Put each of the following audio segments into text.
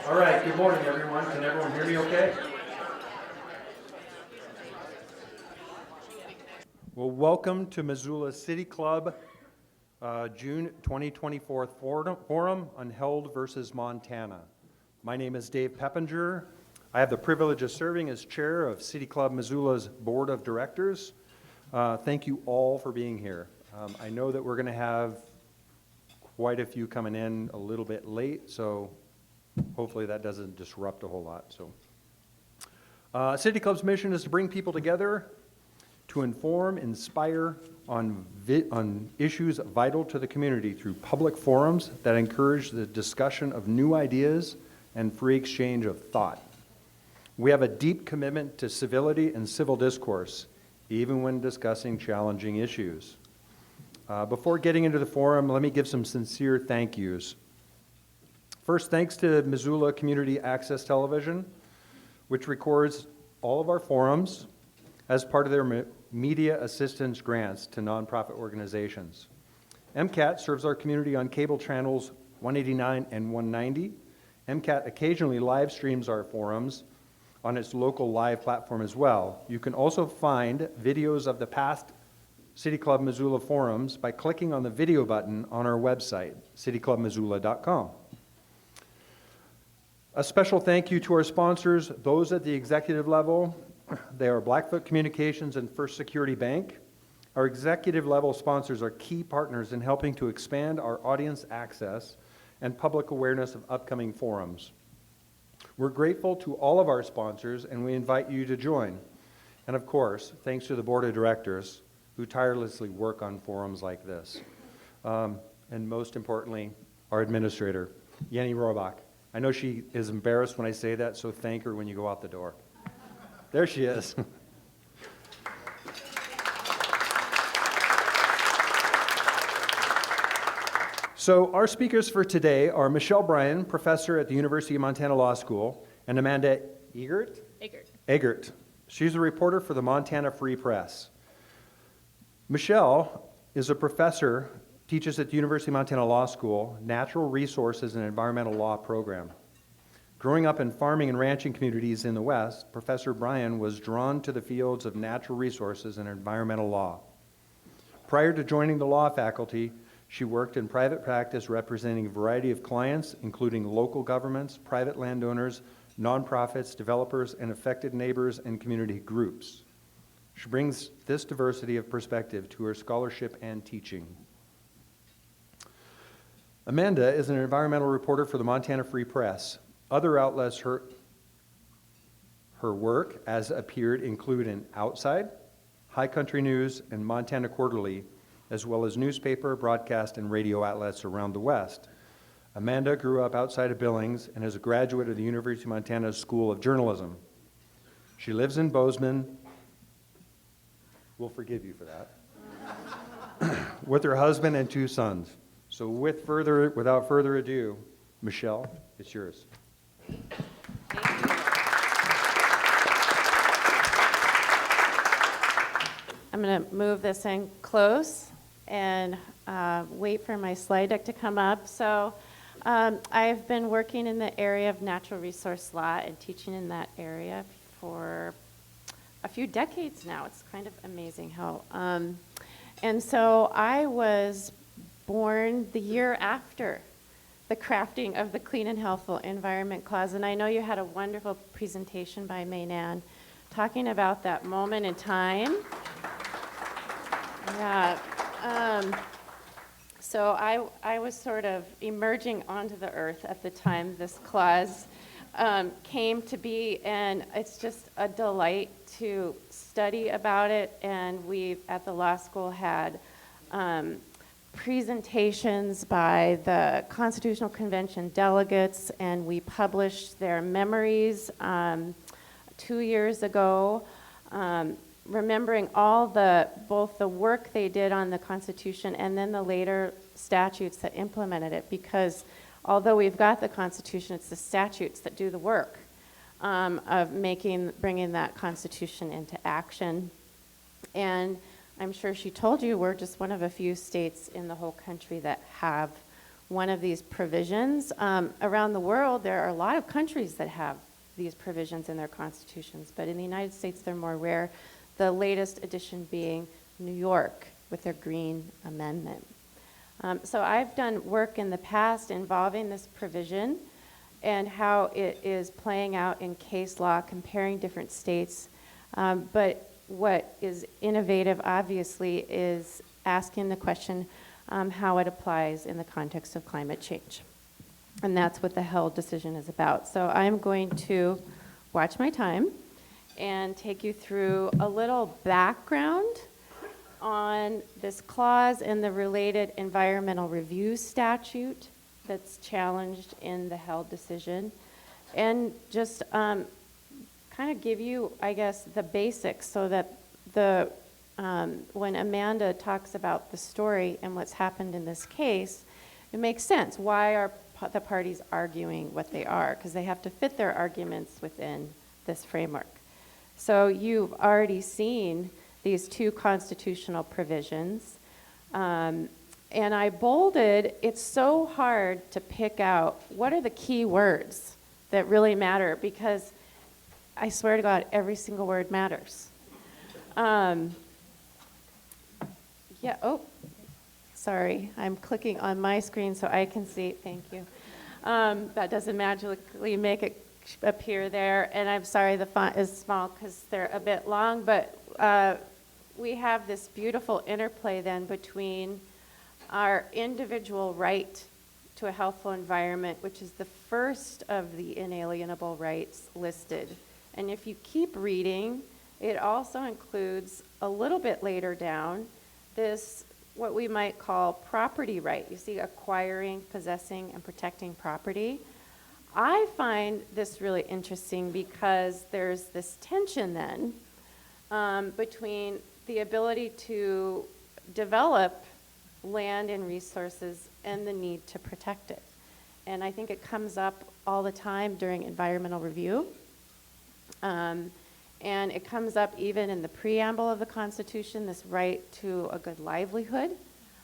All right, good morning, everyone. Can everyone hear me okay? Well, welcome to Missoula City Club June 2024 Forum on Held versus Montana. My name is Dave Peppinger. I have the privilege of serving as chair of City Club Missoula's Board of Directors. Thank you all for being here. I know that we're going to have quite a few coming in a little bit late, so hopefully that doesn't disrupt a whole lot. City Club's mission is to bring people together to inform, inspire on issues vital to the community through public forums that encourage the discussion of new ideas and free exchange of thought. We have a deep commitment to civility and civil discourse, even when discussing challenging issues. Before getting into the forum, let me give some sincere thank yous. First, thanks to Missoula Community Access Television, which records all of our forums as part of their media assistance grants to nonprofit organizations. MCAT serves our community on cable channels 189 and 190. MCAT occasionally live streams our forums on its local live platform as well. You can also find videos of the past City Club Missoula forums by clicking on the video button on our website, cityclubmissoula.com. A special thank you to our sponsors, those at the executive level. They are Blackfoot Communications and First Security Bank. Our executive level sponsors are key partners in helping to expand our audience access and public awareness of upcoming forums. We're grateful to all of our sponsors, and we invite you to join. And of course, thanks to the board of directors who tirelessly work on forums like this. And most importantly, our administrator, Jenny Rohrbach. I know she is embarrassed when I say that, so thank her when you go out the door. There she is. So our speakers for today are Michelle Bryan, professor at the University of Montana Law School, and Amanda Eggert? Eggert. She's a reporter for the Montana Free Press. Michelle is a professor, teaches at the University of Montana Law School, Natural Resources and Environmental Law program. Growing up in farming and ranching communities in the West, Professor Bryan was drawn to the fields of natural resources and environmental law. Prior to joining the law faculty, she worked in private practice representing a variety of clients, including local governments, private landowners, nonprofits, developers, and affected neighbors and community groups. She brings this diversity of perspective to her scholarship and teaching. Amanda is an environmental reporter for the Montana Free Press. Other outlets her work as appeared include in Outside, High Country News, and Montana Quarterly, as well as newspaper, broadcast, and radio outlets around the West. Amanda grew up outside of Billings and is a graduate of the University of Montana School of Journalism. She lives in Bozeman. We'll forgive you for that. With her husband and 2 sons. So without further ado, Michelle, it's yours. I'm going to move this in close and wait for my slide deck to come up. So I've been working in the area of natural resource law and teaching in that area for a few decades now. It's kind of amazing how. And so I was born the year after the crafting of the Clean and Healthful Environment Clause. And I know you had a wonderful presentation by Maynan talking about that moment in time. Yeah. So I was sort of emerging onto the earth at the time this clause came to be, and it's just a delight to study about it. And we've at the law school had presentations by the Constitutional Convention delegates, and we published their memories 2 years ago, remembering both the work they did on the Constitution and then the later statutes that implemented it, because although we've got the Constitution, it's the statutes that do the work of bringing that Constitution into action. And I'm sure she told you we're just one of a few states in the whole country that have one of these provisions. Around the world, there are a lot of countries that have these provisions in their constitutions, but in the United States, they're more rare. The latest addition being New York with their Green Amendment. So I've done work in the past involving this provision and how it is playing out in case law, comparing different states. But what is innovative, obviously, is asking the question how it applies in the context of climate change. And that's what the Held decision is about. So I'm going to watch my time and take you through a little background on this clause and the related environmental review statute that's challenged in the Held decision, and just kind of give you, I guess, the basics so that when Amanda talks about the story and what's happened in this case, it makes sense. Why are the parties arguing what they are? Because they have to fit their arguments within this framework. So you've already seen these two constitutional provisions. And I bolded, it's so hard to pick out what are the key words that really matter, because I swear to God, every single word matters. Sorry, I'm clicking on my screen so I can see, thank you. That doesn't magically make it appear there, and I'm sorry the font is small because they're a bit long, but we have this beautiful interplay then between our individual right to a healthful environment, which is the first of the inalienable rights listed. And if you keep reading, it also includes a little bit later down this, what we might call property right. You see, acquiring, possessing, and protecting property. I find this really interesting because there's this tension then between the ability to develop land and resources and the need to protect it. And I think it comes up all the time during environmental review. And it comes up even in the preamble of the Constitution, this right to a good livelihood,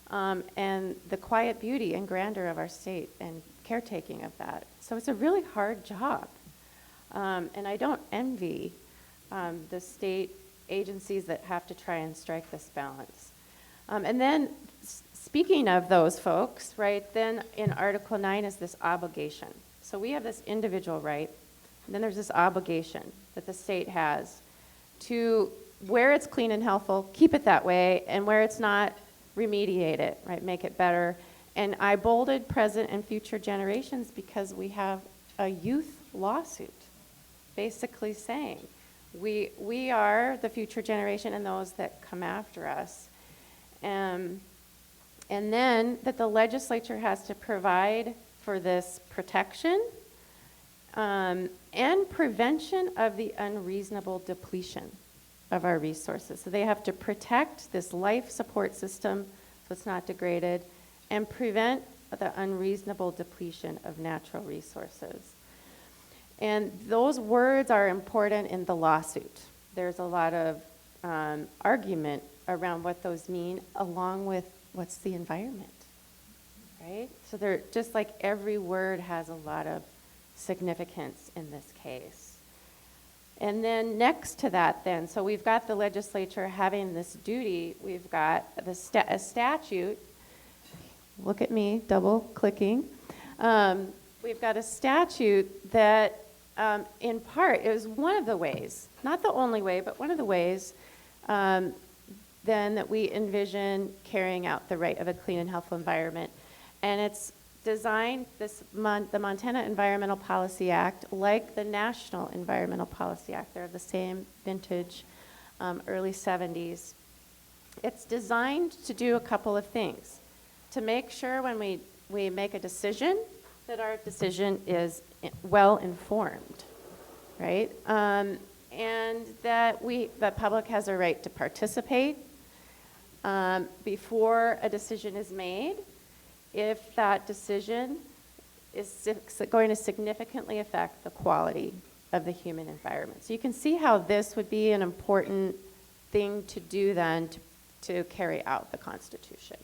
and the quiet beauty and grandeur of our state and caretaking of that. So it's a really hard job. And I don't envy the state agencies that have to try and strike this balance. And then speaking of those folks, right, then in Article 9 is this obligation. So we have this individual right, and then there's this obligation that the state has to, where it's clean and healthful, keep it that way, and where it's not, remediate it, right, make it better. And I bolded present and future generations because we have a youth lawsuit basically saying we are the future generation and those that come after us. And then that the legislature has to provide for this protection and prevention of the unreasonable depletion of our resources. So they have to protect this life support system so it's not degraded and prevent the unreasonable depletion of natural resources. And those words are important in the lawsuit. There's a lot of argument around what those mean, along with what's the environment, right? So they're just like every word has a lot of significance in this case. And then next to that then, so we've got the legislature having this duty, we've got a statute, look at me, double clicking. We've got a statute that in part is one of the ways, not the only way, but one of the ways then that we envision carrying out the right of a clean and healthful environment. And it's designed, the Montana Environmental Policy Act, like the National Environmental Policy Act, they're of the same vintage, early 70s. It's designed to do a couple of things. To make sure when we make a decision that our decision is well informed, right? And that the public has a right to participate before a decision is made if that decision is going to significantly affect the quality of the human environment. So you can see how this would be an important thing to do then to carry out the Constitution.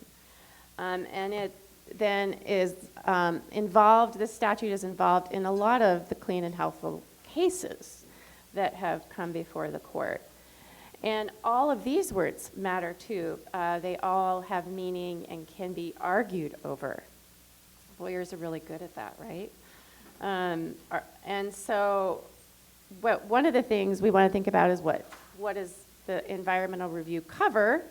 And then is involved, this statute is involved in a lot of the clean and healthful cases that have come before the court. And all of these words matter too. They all have meaning and can be argued over. Lawyers are really good at that, right? And so one of the things we want to think about is what does the environmental review cover?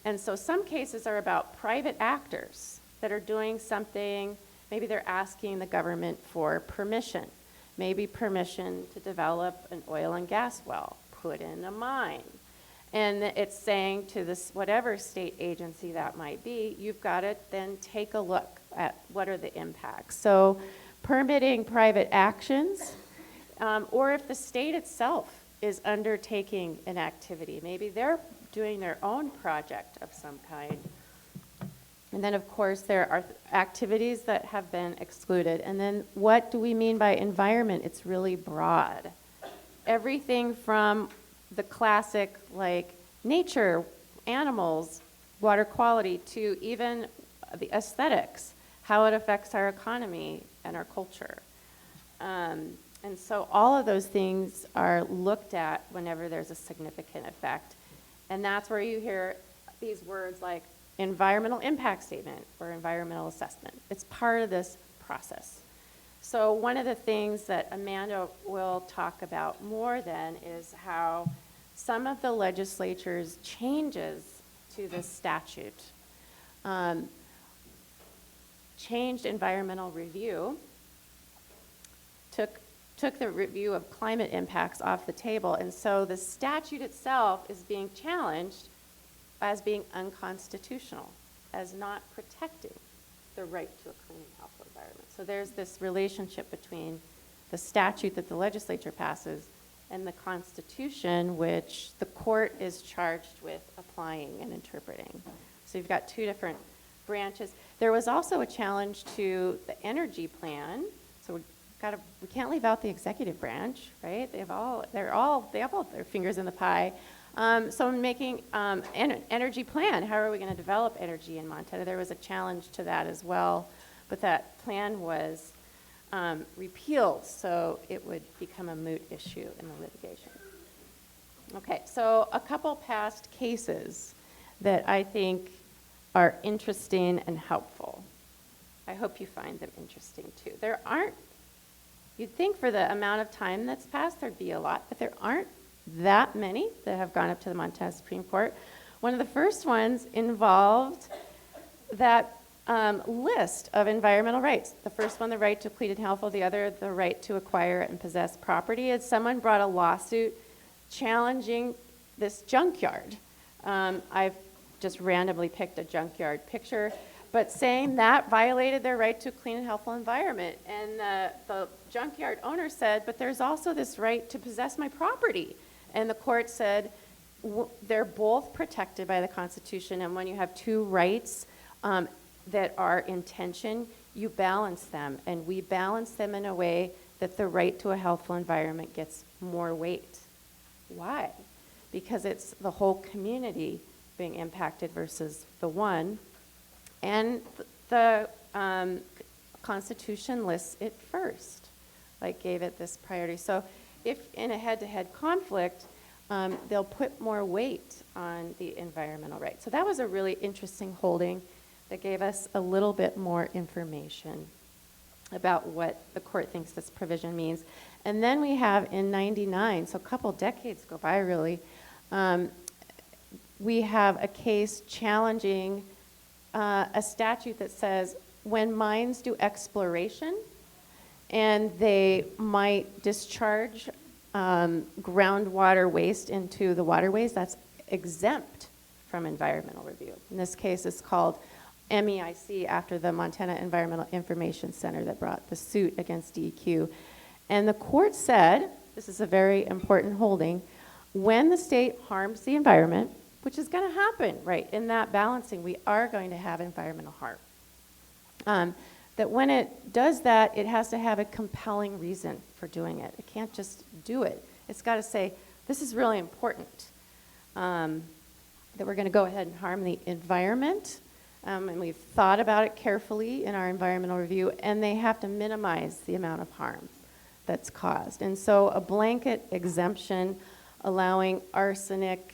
And so some cases are about private actors that are doing something. Maybe they're asking the government for permission, maybe permission to develop an oil and gas well, put in a mine. And it's saying to this, whatever state agency that might be, you've got to then take a look at what are the impacts. So permitting private actions, or if the state itself is undertaking an activity, maybe they're doing their own project of some kind. And then, of course, there are activities that have been excluded. And then what do we mean by environment? It's really broad. Everything from the classic, like nature, animals, water quality, to even the aesthetics, how it affects our economy and our culture. And so all of those things are looked at whenever there's a significant effect. And that's where you hear these words like environmental impact statement or environmental assessment. It's part of this process. So one of the things that Amanda will talk about more then is how some of the legislature's changes to this statute changed environmental review, took the review of climate impacts off the table, and so the statute itself is being challenged as being unconstitutional, as not protecting the right to a clean and healthful environment. So there's this relationship between the statute that the legislature passes and the Constitution, which the court is charged with applying and interpreting. So you've got two different branches. There was also a challenge to the energy plan. So we can't leave out the executive branch, right? They have all their fingers in the pie. So in making an energy plan, how are we going to develop energy in Montana? There was a challenge to that as well, but that plan was repealed, so it would become a moot issue in the litigation. Okay, so a couple past cases that I think are interesting and helpful. I hope you find them interesting too. There aren't, you'd think for the amount of time that's passed there'd be a lot, but there aren't that many that have gone up to the Montana Supreme Court. One of the first ones involved that list of environmental rights. The first one, the right to clean and healthful, the other, the right to acquire and possess property. And someone brought a lawsuit challenging this junkyard. I've just randomly picked a junkyard picture, but saying that violated their right to a clean and healthful environment. And the junkyard owner said, but there's also this right to possess my property. And the court said, they're both protected by the Constitution, and when you have two rights that are in tension, you balance them, and we balance them in a way that the right to a healthful environment gets more weight. Why? Because it's the whole community being impacted versus the one, and the Constitution lists it first, like gave it this priority. So if in a head-to-head conflict, they'll put more weight on the environmental rights. So that was a really interesting holding that gave us a little bit more information about what the court thinks this provision means. And then we have in 99, so a couple decades go by really, we have a case challenging a statute that says when mines do exploration and they might discharge groundwater waste into the waterways, that's exempt from environmental review. In this case, it's called MEIC after the Montana Environmental Information Center that brought the suit against DEQ. And the court said, this is a very important holding, when the state harms the environment, which is going to happen, right, in that balancing, we are going to have environmental harm. That when it does that, it has to have a compelling reason for doing it. It can't just do it. It's got to say, this is really important, that we're going to go ahead and harm the environment, And we've thought about it carefully in our environmental review, and they have to minimize the amount of harm that's caused. And so a blanket exemption allowing arsenic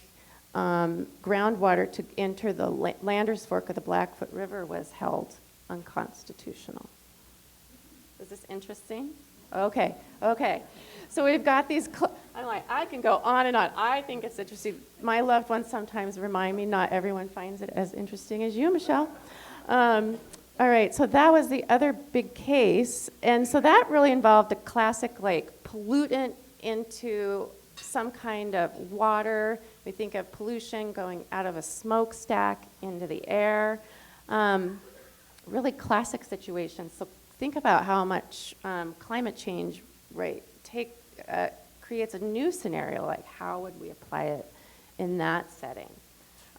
groundwater to enter the Landers Fork of the Blackfoot River was held unconstitutional. Is this interesting? Okay. So we've got these, I'm like, I can go on and on. I think it's interesting. My loved ones sometimes remind me not everyone finds it as interesting as you, Michelle. All right, so that was the other big case. And so that really involved a classic like pollutant into some kind of water. We think of pollution going out of a smokestack into the air. Really classic situation. So think about how much climate change creates a new scenario, like how would we apply it in that setting?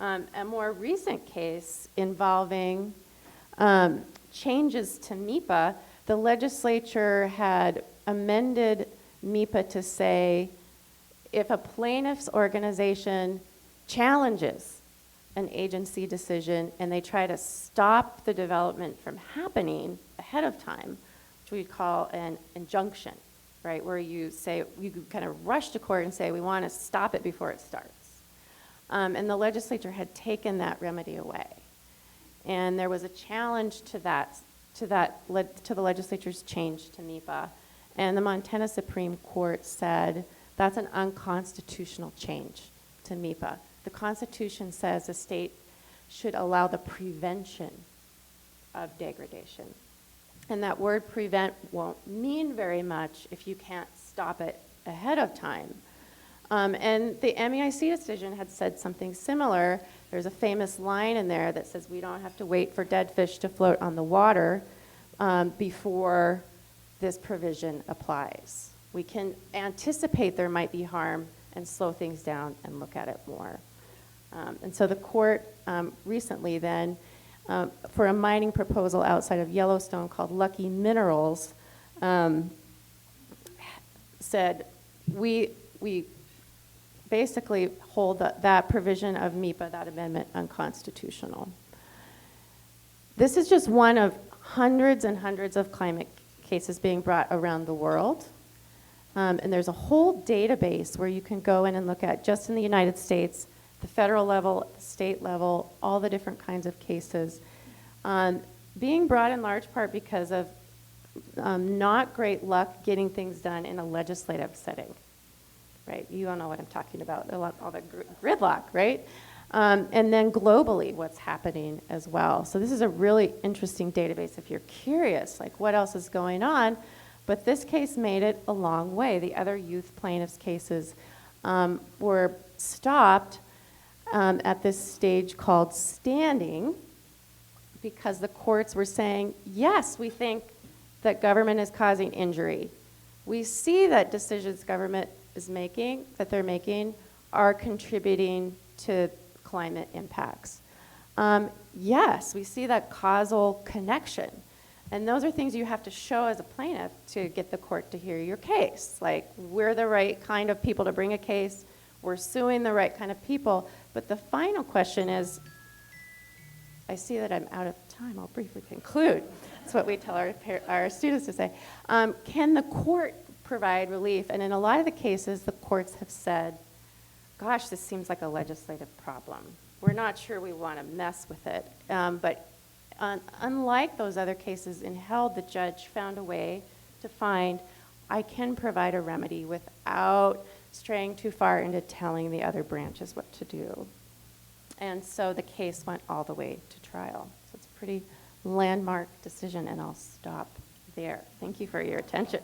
A more recent case involving changes to MEPA, the legislature had amended MEPA to say if a plaintiff's organization challenges an agency decision and they try to stop the development from happening ahead of time, which we call an injunction, right, where you say, you kind of rush to court and say, we want to stop it before it starts. And the legislature had taken that remedy away. And there was a challenge to the legislature's change to MEPA. And the Montana Supreme Court said that's an unconstitutional change to MEPA. The Constitution says the state should allow the prevention of degradation. And that word prevent won't mean very much if you can't stop it ahead of time. And the MEIC decision had said something similar. There's a famous line in there that says we don't have to wait for dead fish to float on the water before this provision applies. We can anticipate there might be harm and slow things down and look at it more. And so the court recently then, for a mining proposal outside of Yellowstone called Lucky Minerals, said we basically hold that provision of MEPA, that amendment, unconstitutional. This is just one of hundreds and hundreds of climate cases being brought around the world. And there's a whole database where you can go in and look at, just in the United States, the federal level, the state level, all the different kinds of cases. Being brought in large part because of not great luck getting things done in a legislative setting. Right, you all know what I'm talking about, all the gridlock, right? And then globally, what's happening as well. So this is a really interesting database if you're curious, like what else is going on. But this case made it a long way. The other youth plaintiffs' cases were stopped at this stage called standing because the courts were saying, yes, we think that government is causing injury. We see that decisions government is making, that they're making, are contributing to climate impacts. Yes, we see that causal connection. And those are things you have to show as a plaintiff to get the court to hear your case. Like, we're the right kind of people to bring a case, we're suing the right kind of people. But the final question is, I see that I'm out of time, I'll briefly conclude. That's what we tell our students to say. Can the court provide relief? And in a lot of the cases, the courts have said, gosh, this seems like a legislative problem. We're not sure we want to mess with it. But unlike those other cases in Held, the judge found a way to find, I can provide a remedy without straying too far into telling the other branches what to do. And so the case went all the way to trial. So it's a pretty landmark decision, and I'll stop there. Thank you for your attention.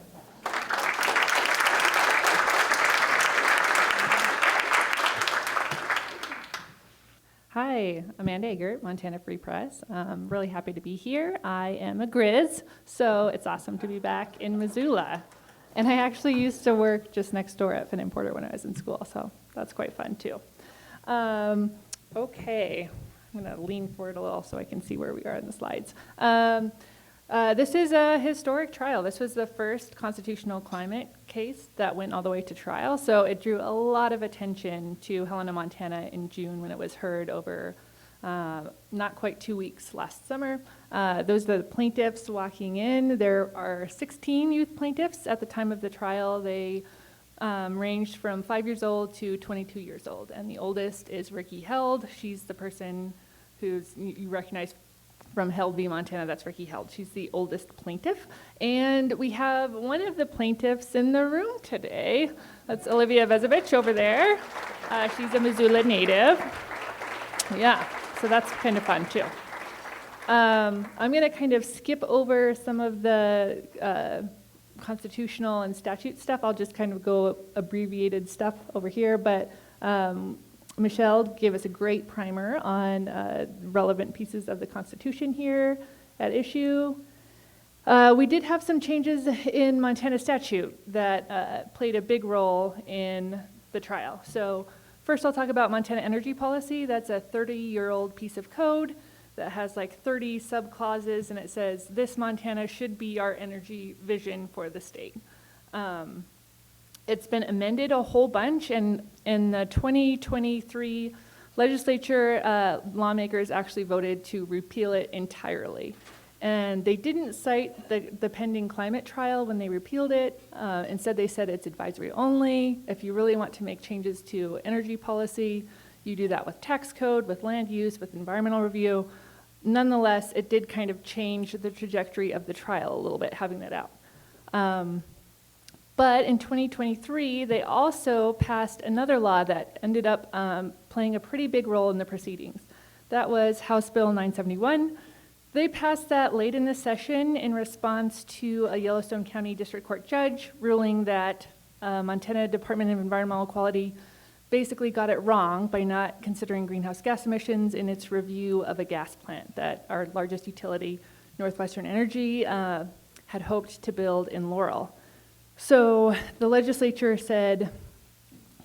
Hi, Amanda Eggert, Montana Free Press. I'm really happy to be here. I am a Grizz, so it's awesome to be back in Missoula. And I actually used to work just next door at Finn & Porter when I was in school, so that's quite fun too. Okay, I'm gonna lean forward a little so I can see where we are in the slides. This is a historic trial. This was the first constitutional climate case that went all the way to trial, so it drew a lot of attention to Helena, Montana in June when it was heard over not quite 2 weeks last summer. Those are the plaintiffs walking in. There are 16 youth plaintiffs at the time of the trial. They ranged from 5 years old to 22 years old. And the oldest is Ricky Held. She's the person who's you recognize from Held v. Montana. That's Ricky Held. She's the oldest plaintiff. And we have one of the plaintiffs in the room today. That's Olivia Vezovich over there. She's a Missoula native. Yeah, so that's kind of fun too. I'm going to kind of skip over some of the constitutional and statute stuff. I'll just kind of go abbreviated stuff over here, but Michelle gave us a great primer on relevant pieces of the Constitution here at issue. We did have some changes in Montana statute that played a big role in the trial. So first I'll talk about Montana energy policy. That's a 30-year-old piece of code that has like 30 subclauses, and it says this Montana should be our energy vision for the state. It's been amended a whole bunch, and in the 2023 legislature, lawmakers actually voted to repeal it entirely. And they didn't cite the pending climate trial when they repealed it. Instead, they said it's advisory only. If you really want to make changes to energy policy, you do that with tax code, with land use, with environmental review. Nonetheless, it did kind of change the trajectory of the trial a little bit, having that out. But in 2023, they also passed another law that ended up playing a pretty big role in the proceedings. That was House Bill 971. They passed that late in the session in response to a Yellowstone County District Court judge ruling that Montana Department of Environmental Quality basically got it wrong by not considering greenhouse gas emissions in its review of a gas plant that our largest utility, Northwestern Energy, had hoped to build in Laurel. So the legislature said,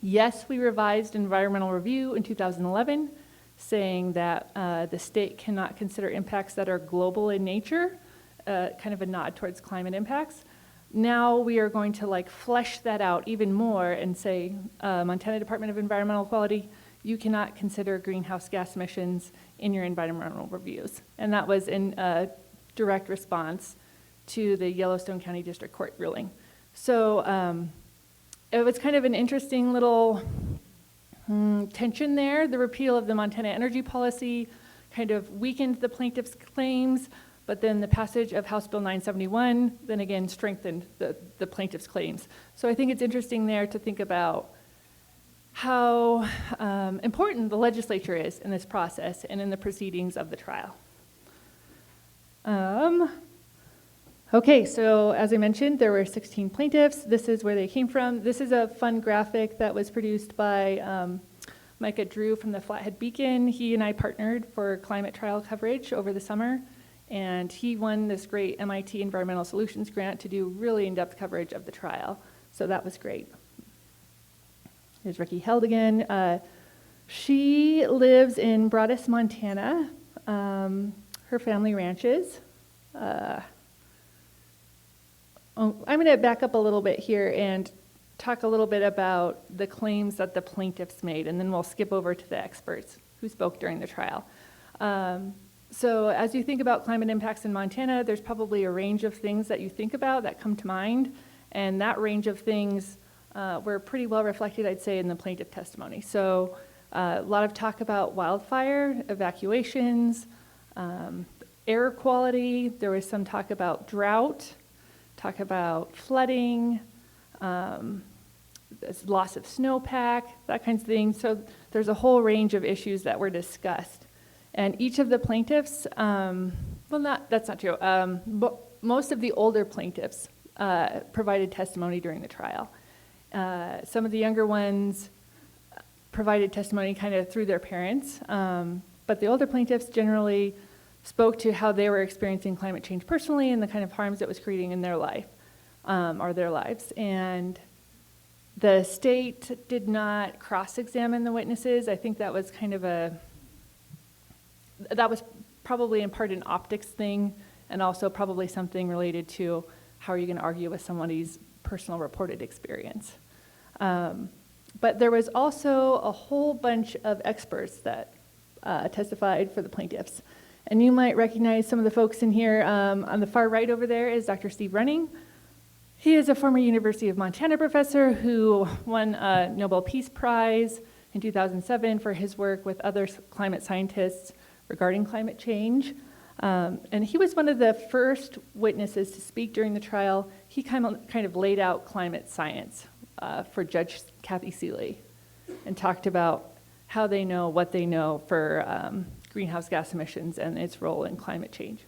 yes, we revised environmental review in 2011, saying that the state cannot consider impacts that are global in nature, kind of a nod towards climate impacts. Now we are going to flesh that out even more and say, Montana Department of Environmental Quality, you cannot consider greenhouse gas emissions in your environmental reviews. And that was in direct response to the Yellowstone County District Court ruling. So it was kind of an interesting little tension there. The repeal of the Montana energy policy kind of weakened the plaintiff's claims, but then the passage of House Bill 971 then again strengthened the plaintiff's claims. So I think it's interesting there to think about how important the legislature is in this process and in the proceedings of the trial. Okay, so as I mentioned, there were 16 plaintiffs. This is where they came from. This is a fun graphic that was produced by Micah Drew from the Flathead Beacon. He and I partnered for climate trial coverage over the summer, and he won this great MIT Environmental Solutions grant to do really in-depth coverage of the trial. So that was great. Here's Ricky Held again. She lives in Broadus, Montana. Her family ranches. I'm going to back up a little bit here and talk a little bit about the claims that the plaintiffs made, and then we'll skip over to the experts who spoke during the trial. So as you think about climate impacts in Montana, there's probably a range of things that you think about that come to mind, and that range of things were pretty well reflected, I'd say, in the plaintiff testimony. So a lot of talk about wildfire, evacuations, air quality. There was some talk about drought, talk about flooding, loss of snowpack, that kinds of things. So there's a whole range of issues that were discussed. And each of the plaintiffs, that's not true. But most of the older plaintiffs provided testimony during the trial. Some of the younger ones provided testimony kind of through their parents. But the older plaintiffs generally spoke to how they were experiencing climate change personally and the kind of harms it was creating in their life, or their lives. And the state did not cross-examine the witnesses. I think that was kind of that was probably in part an optics thing, and also probably something related to how are you going to argue with somebody's personal reported experience. But there was also a whole bunch of experts that testified for the plaintiffs. And you might recognize some of the folks in here. On the far right over there is Dr. Steve Running. He is a former University of Montana professor who won a Nobel Peace Prize in 2007 for his work with other climate scientists regarding climate change. And he was one of the first witnesses to speak during the trial. He kind of laid out climate science for Judge Kathy Seeley and talked about how they know what they know for greenhouse gas emissions and its role in climate change.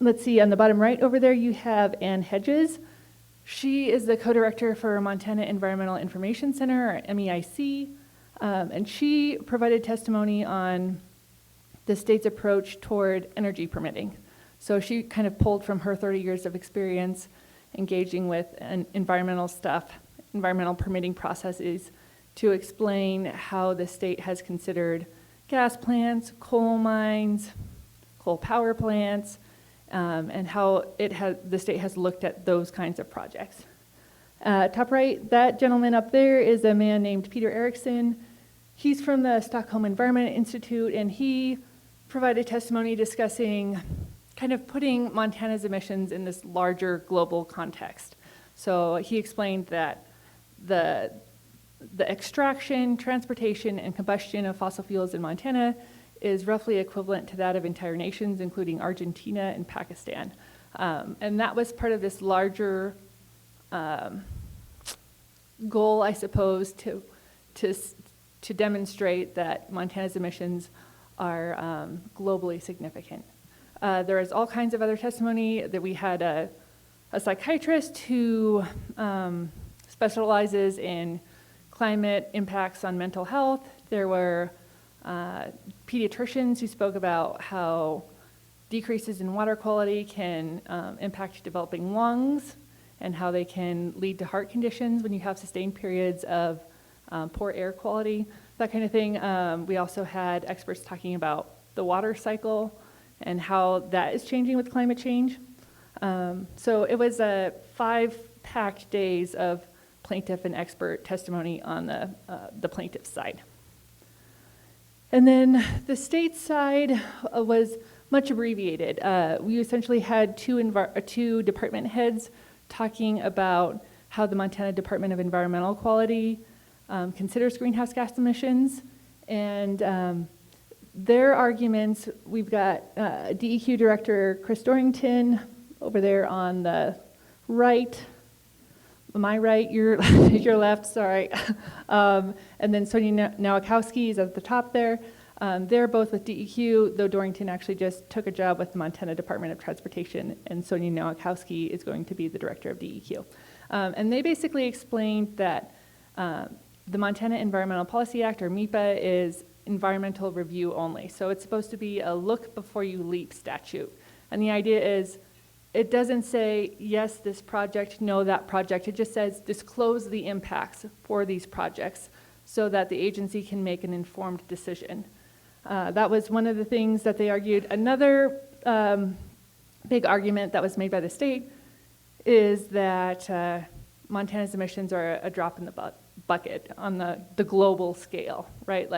Let's see, on the bottom right over there you have Ann Hedges. She is the co-director for Montana Environmental Information Center, or MEIC, and she provided testimony on the state's approach toward energy permitting. So she kind of pulled from her 30 years of experience engaging with environmental stuff, environmental permitting processes, to explain how the state has considered gas plants, coal mines, coal power plants, and how the state has looked at those kinds of projects. Top right, that gentleman up there is a man named Peter Erickson. He's from the Stockholm Environment Institute, and he provided testimony discussing kind of putting Montana's emissions in this larger global context. So he explained that the extraction, transportation, and combustion of fossil fuels in Montana is roughly equivalent to that of entire nations, including Argentina and Pakistan. And that was part of this larger goal, I suppose, to demonstrate that Montana's emissions are globally significant. There is all kinds of other testimony that we had a psychiatrist who specializes in climate impacts on mental health. There were pediatricians who spoke about how decreases in water quality can impact developing lungs and how they can lead to heart conditions when you have sustained periods of poor air quality, that kind of thing. We also had experts talking about the water cycle and how that is changing with climate change. So it was 5 packed days of plaintiff and expert testimony on the plaintiff's side. And then the state side was much abbreviated. We essentially had two department heads talking about how the Montana Department of Environmental Quality considers greenhouse gas emissions. And their arguments, we've got DEQ Director Chris Dorrington over there on the right, my right, your left, sorry. And then Sonia Nowakowski is at the top there. They're both with DEQ, though Dorrington actually just took a job with the Montana Department of Transportation, and Sonia Nowakowski is going to be the director of DEQ. And they basically explained that the Montana Environmental Policy Act, or MEPA, is environmental review only. So it's supposed to be a look before you leap statute. And the idea is, it doesn't say, yes, this project, no, that project. It just says disclose the impacts for these projects so that the agency can make an informed decision. That was one of the things that they argued. Another big argument that was made by the state is that Montana's emissions are a drop in the bucket on the global scale, right?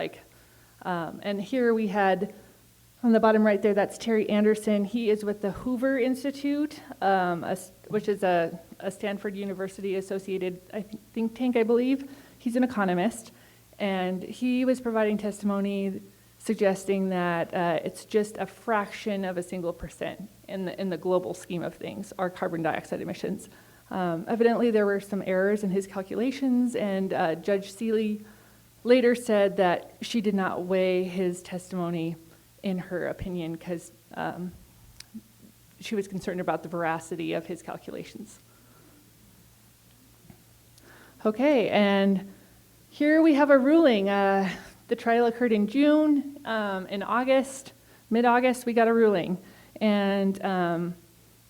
And here we had, on the bottom right there, that's Terry Anderson. He is with the Hoover Institute, which is a Stanford University associated think tank, I believe. He's an economist, and he was providing testimony suggesting that it's just a fraction of a single percent in the global scheme of things, our carbon dioxide emissions. Evidently, there were some errors in his calculations, and Judge Seeley later said that she did not weigh his testimony in her opinion because she was concerned about the veracity of his calculations. Okay, and here we have a ruling. The trial occurred in June. In August, mid-August, we got a ruling. And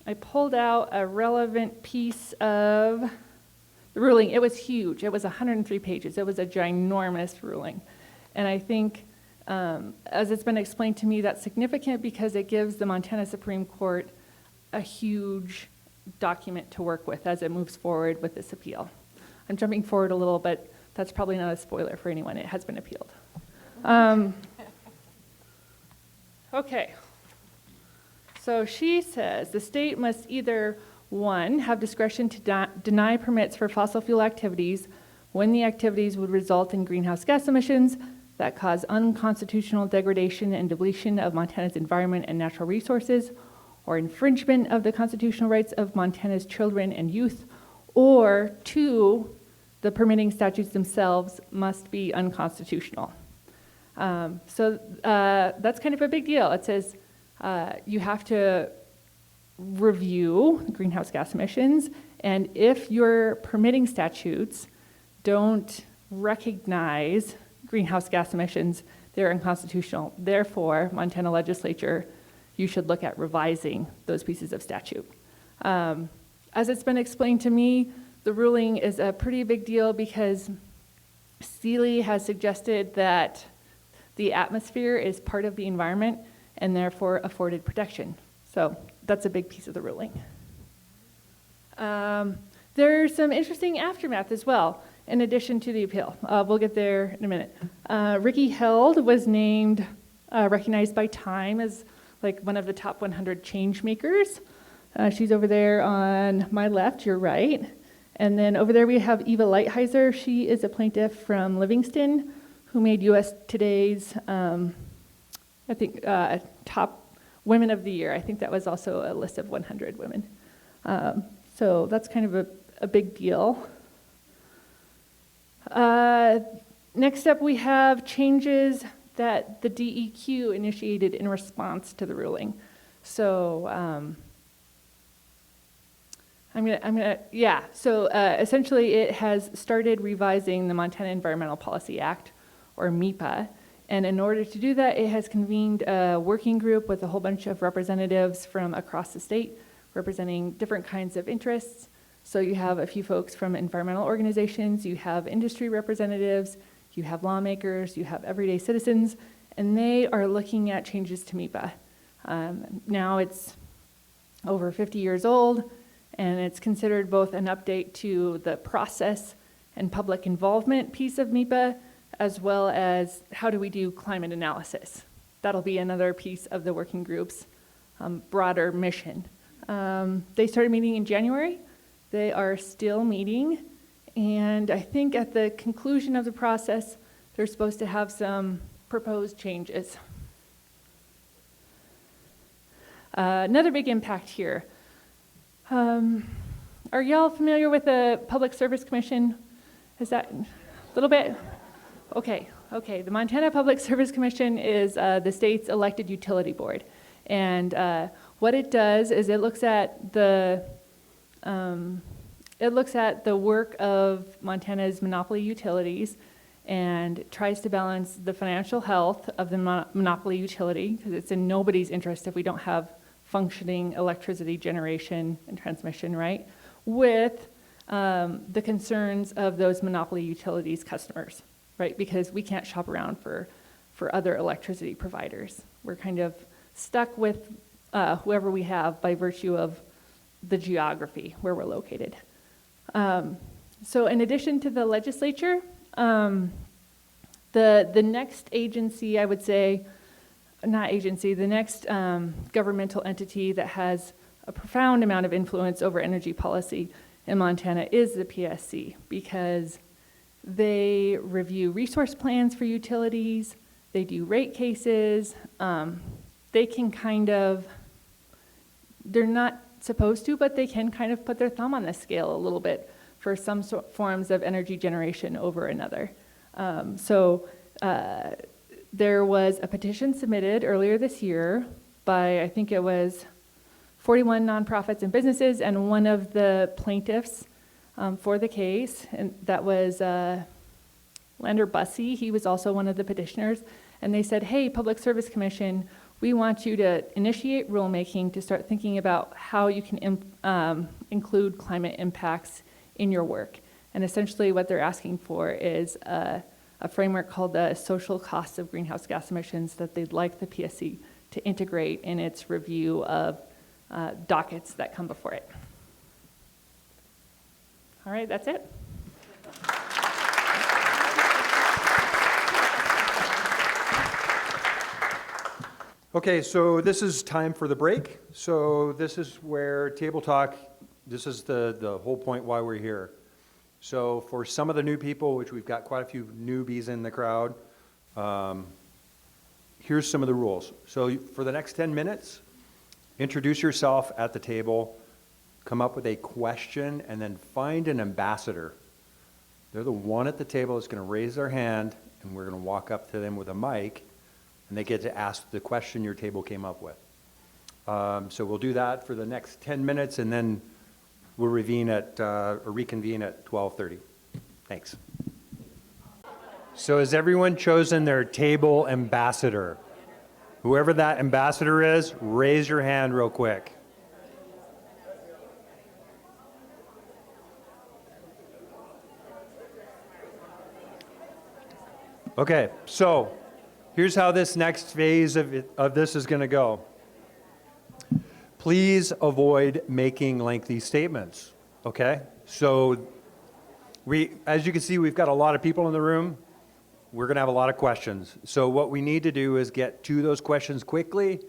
I pulled out a relevant piece of the ruling. It was huge. It was 103 pages. It was a ginormous ruling. And I think, as it's been explained to me, that's significant because it gives the Montana Supreme Court a huge document to work with as it moves forward with this appeal. I'm jumping forward a little, but that's probably not a spoiler for anyone. It has been appealed. Okay. So she says the state must either, one, have discretion to deny permits for fossil fuel activities when the activities would result in greenhouse gas emissions that cause unconstitutional degradation and depletion of Montana's environment and natural resources, or infringement of the constitutional rights of Montana's children and youth, or two, the permitting statutes themselves must be unconstitutional. So that's kind of a big deal. It says you have to review greenhouse gas emissions, and if your permitting statutes don't recognize greenhouse gas emissions, they're unconstitutional. Therefore, Montana legislature, you should look at revising those pieces of statute. As it's been explained to me, the ruling is a pretty big deal because Seeley has suggested that the atmosphere is part of the environment and therefore afforded protection. So that's a big piece of the ruling. There's some interesting aftermath as well, in addition to the appeal. We'll get there in a minute. Ricky Held was named, recognized by Time as like one of the top 100 change makers. She's over there on my left, your right. And then over there we have Eva Lighthizer. She is a plaintiff from Livingston who made US Today's, I think, top women of the year. I think that was also a list of 100 women. So that's kind of a big deal. Next up, we have changes that the DEQ initiated in response to the ruling. So essentially it has started revising the Montana Environmental Policy Act, or MEPA, and in order to do that, it has convened a working group with a whole bunch of representatives from across the state, representing different kinds of interests. So you have a few folks from environmental organizations, you have industry representatives, you have lawmakers, you have everyday citizens, and they are looking at changes to MEPA. Now it's over 50 years old, and it's considered both an update to the process and public involvement piece of MEPA, as well as how do we do climate analysis. That'll be another piece of the working group's broader mission. They started meeting in January. They are still meeting, and I think at the conclusion of the process, they're supposed to have some proposed changes. Another big impact here. Are y'all familiar with the Public Service Commission? Is that a little bit? Okay. The Montana Public Service Commission is the state's elected utility board. And what it does is it looks at the work of Montana's monopoly utilities and tries to balance the financial health of the monopoly utility, because it's in nobody's interest if we don't have functioning electricity generation and transmission, right, with the concerns of those monopoly utilities customers, right, because we can't shop around for other electricity providers. We're kind of stuck with whoever we have by virtue of the geography where we're located. So in addition to the legislature, the next agency, I would say, the next governmental entity that has a profound amount of influence over energy policy in Montana is the PSC, because they review resource plans for utilities, they do rate cases, they can kind of, they're not supposed to, but they can kind of put their thumb on the scale a little bit for some forms of energy generation over another. There was a petition submitted earlier this year by, I think it was 41 nonprofits and businesses, and one of the plaintiffs for the case, and that was Lander Bussey. He was also one of the petitioners, and they said, hey, Public Service Commission, we want you to initiate rulemaking to start thinking about how you can include climate impacts in your work. And essentially what they're asking for is a framework called the social costs of greenhouse gas emissions that they'd like the PSC to integrate in its review of dockets that come before it. All right, that's it. Okay, so this is time for the break. So this is where table talk, this is the whole point why we're here. So for some of the new people, which we've got quite a few newbies in the crowd, here's some of the rules. So for the next 10 minutes, introduce yourself at the table, come up with a question, and then find an ambassador. They're the one at the table that's going to raise their hand, and we're going to walk up to them with a mic, and they get to ask the question your table came up with. So we'll do that for the next 10 minutes, and then we'll reconvene at 12:30. Thanks. So has everyone chosen their table ambassador? Whoever that ambassador is, raise your hand real quick. Okay, so here's how this next phase of this is going to go. Please avoid making lengthy statements, okay? So as you can see, we've got a lot of people in the room. We're going to have a lot of questions. So what we need to do is get to those questions quickly.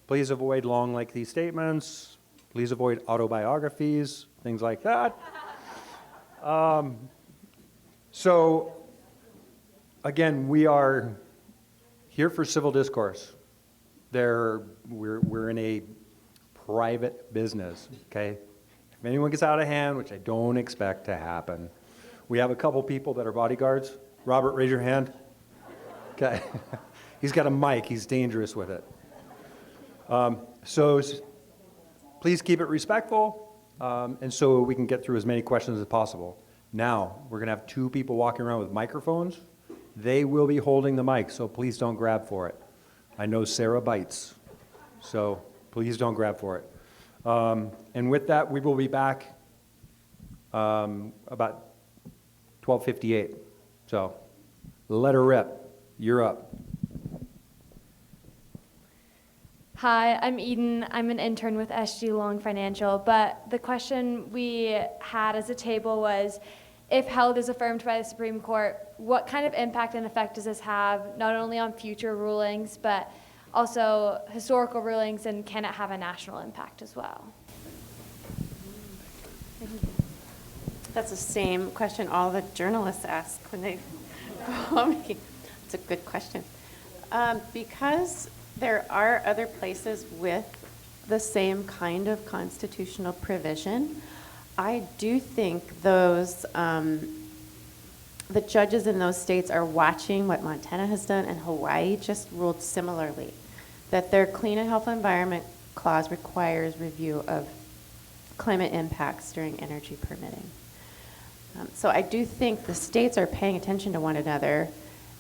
Please avoid long, lengthy statements. Please avoid autobiographies, things like that. So again, we are here for civil discourse. We're in a private business, okay? If anyone gets out of hand, which I don't expect to happen, we have a couple people that are bodyguards. Robert, raise your hand. Okay. He's got a mic. He's dangerous with it. So please keep it respectful, and so we can get through as many questions as possible. Now, we're going to have two people walking around with microphones. They will be holding the mic, so please don't grab for it. I know Sarah bites, so please don't grab for it. And with that, we will be back about 12:58. So let her rip. You're up. Hi, I'm Eden. I'm an intern with SG Long Financial, but the question we had as a table was, if held as affirmed by the Supreme Court, what kind of impact and effect does this have, not only on future rulings, but also historical rulings, and can it have a national impact as well? That's the same question all the journalists ask when they go home. It's a good question. Because there are other places with the same kind of constitutional provision, I do think those, the judges in those states are watching what Montana has done, and Hawaii just ruled similarly, that their Clean and Healthy Environment Clause requires review of climate impacts during energy permitting. So I do think the states are paying attention to one another,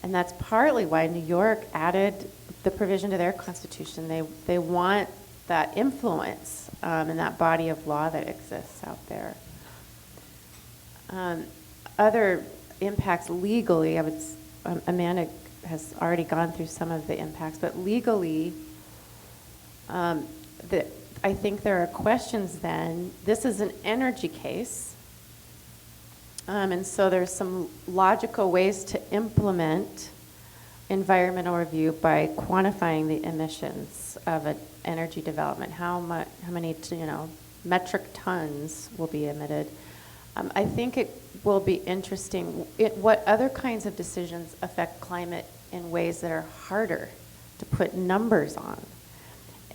and that's partly why New York added the provision to their constitution. They want that influence in that body of law that exists out there. Other impacts legally, Amanda has already gone through some of the impacts, but legally, I think there are questions then. This is an energy case. And so there's some logical ways to implement environmental review by quantifying the emissions of an energy development. How many metric tons will be emitted? I think it will be interesting what other kinds of decisions affect climate in ways that are harder to put numbers on.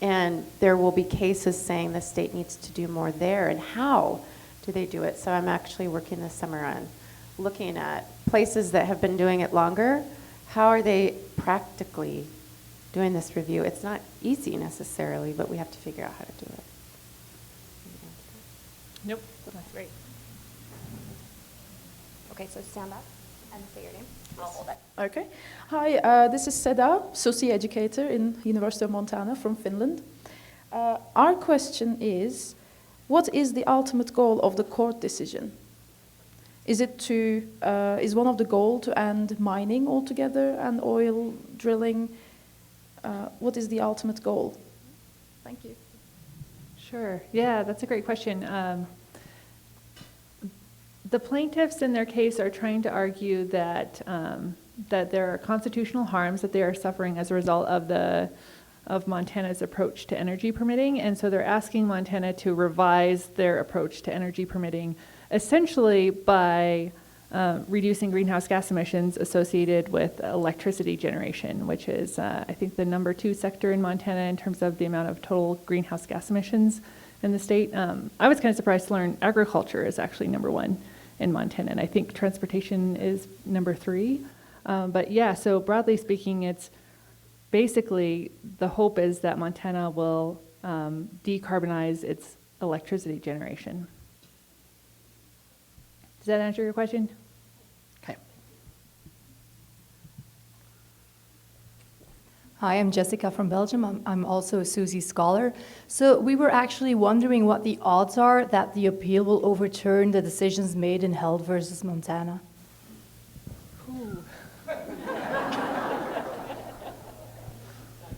And there will be cases saying the state needs to do more there, and how do they do it? So I'm actually working this summer on looking at places that have been doing it longer. How are they practically doing this review? It's not easy necessarily, but we have to figure out how to do it. Nope, that's great. Okay, so stand up and say your name. I'll hold it. Okay. Hi, this is Seda, socio-educator in University of Montana from Finland. Our question is, what is the ultimate goal of the court decision? Is one of the goals to end mining altogether and oil drilling? What is the ultimate goal? Thank you. Sure. Yeah, that's a great question. The plaintiffs in their case are trying to argue that that there are constitutional harms that they are suffering as a result of Montana's approach to energy permitting, and so they're asking Montana to revise their approach to energy permitting, essentially by reducing greenhouse gas emissions associated with electricity generation, which is, I think, the number 2 sector in Montana in terms of the amount of total greenhouse gas emissions in the state. I was kind of surprised to learn agriculture is actually number 1 in Montana, and I think transportation is number 3. But yeah, so broadly speaking, it's basically the hope is that Montana will decarbonize its electricity generation. Does that answer your question? Okay. Hi, I'm Jessica from Belgium. I'm also a Susie scholar. So we were actually wondering what the odds are that the appeal will overturn the decisions made in Held versus Montana.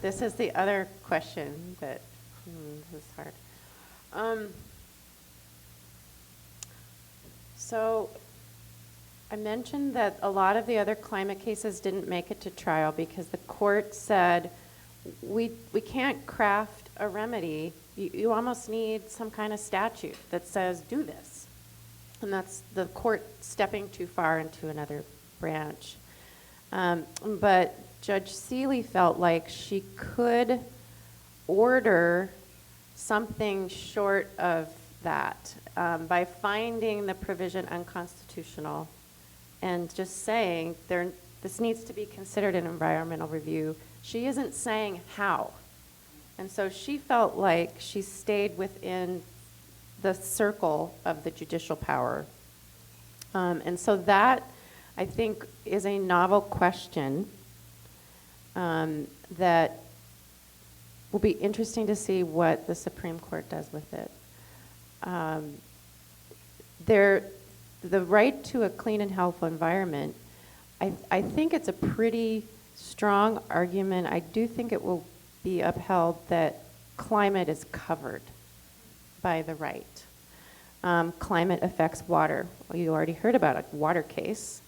This is the other question that this is hard. So I mentioned that a lot of the other climate cases didn't make it to trial because the court said we can't craft a remedy. You almost need some kind of statute that says do this. And that's the court stepping too far into another branch. But Judge Seeley felt like she could order something short of that by finding the provision unconstitutional and just saying this needs to be considered an environmental review. She isn't saying how. And so she felt like she stayed within the circle of the judicial power. And so that, I think, is a novel question that will be interesting to see what the Supreme Court does with it. The right to a clean and healthful environment, I think it's a pretty strong argument. I do think it will be upheld that climate is covered by the right. Climate affects water. Well, you already heard about a water case.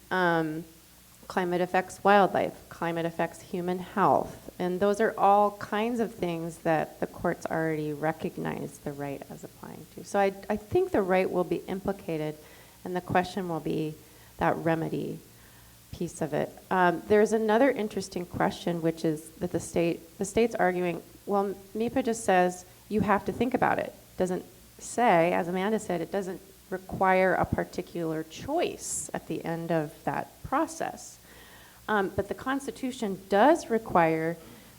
Climate affects wildlife. Climate affects human health. And those are all kinds of things that the courts already recognize the right as applying to. So I think the right will be implicated, and the question will be that remedy piece of it. There's another interesting question, which is that the state's arguing, well, NEPA just says you have to think about it. Doesn't say, as Amanda said, it doesn't require a particular choice at the end of that process. But the Constitution does require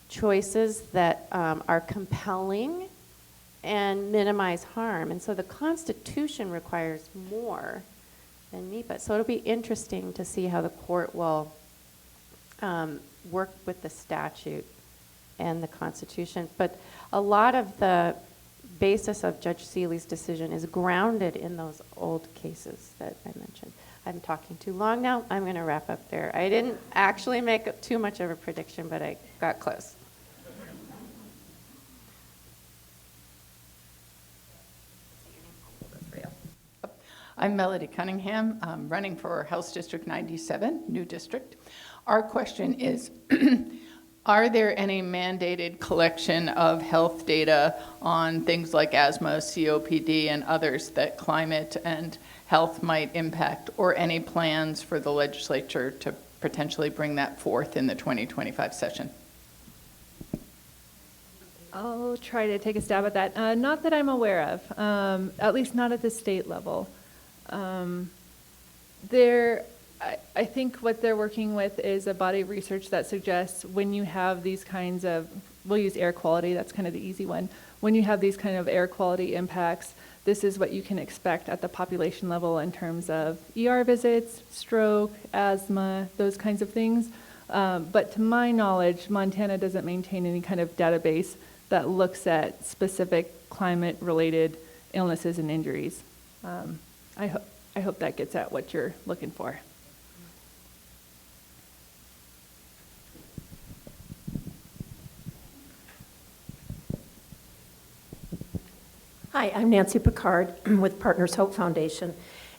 choices that are compelling and minimize harm. And so the Constitution requires more than NEPA. So it'll be interesting to see how the court will work with the statute and the Constitution. But a lot of the basis of Judge Seeley's decision is grounded in those old cases that I mentioned. I'm talking too long now. I'm going to wrap up there. I didn't actually make too much of a prediction, but I got close. I'm Melody Cunningham. I'm running for House District 97, new district. Our question is, are there any mandated collection of health data on things like asthma, COPD, and others that climate and health might impact, or any plans for the legislature to potentially bring that forth in the 2025 session? I'll try to take a stab at that. Not that I'm aware of, at least not at the state level. I think what they're working with is a body of research that suggests when you have these kinds of, we'll use air quality, that's kind of the easy one. When you have these kind of air quality impacts, this is what you can expect at the population level in terms of ER visits, stroke, asthma, those kinds of things. But to my knowledge, Montana doesn't maintain any kind of database that looks at specific climate-related illnesses and injuries. I hope that gets at what you're looking for. Hi, I'm Nancy Picard with Partners Hope Foundation,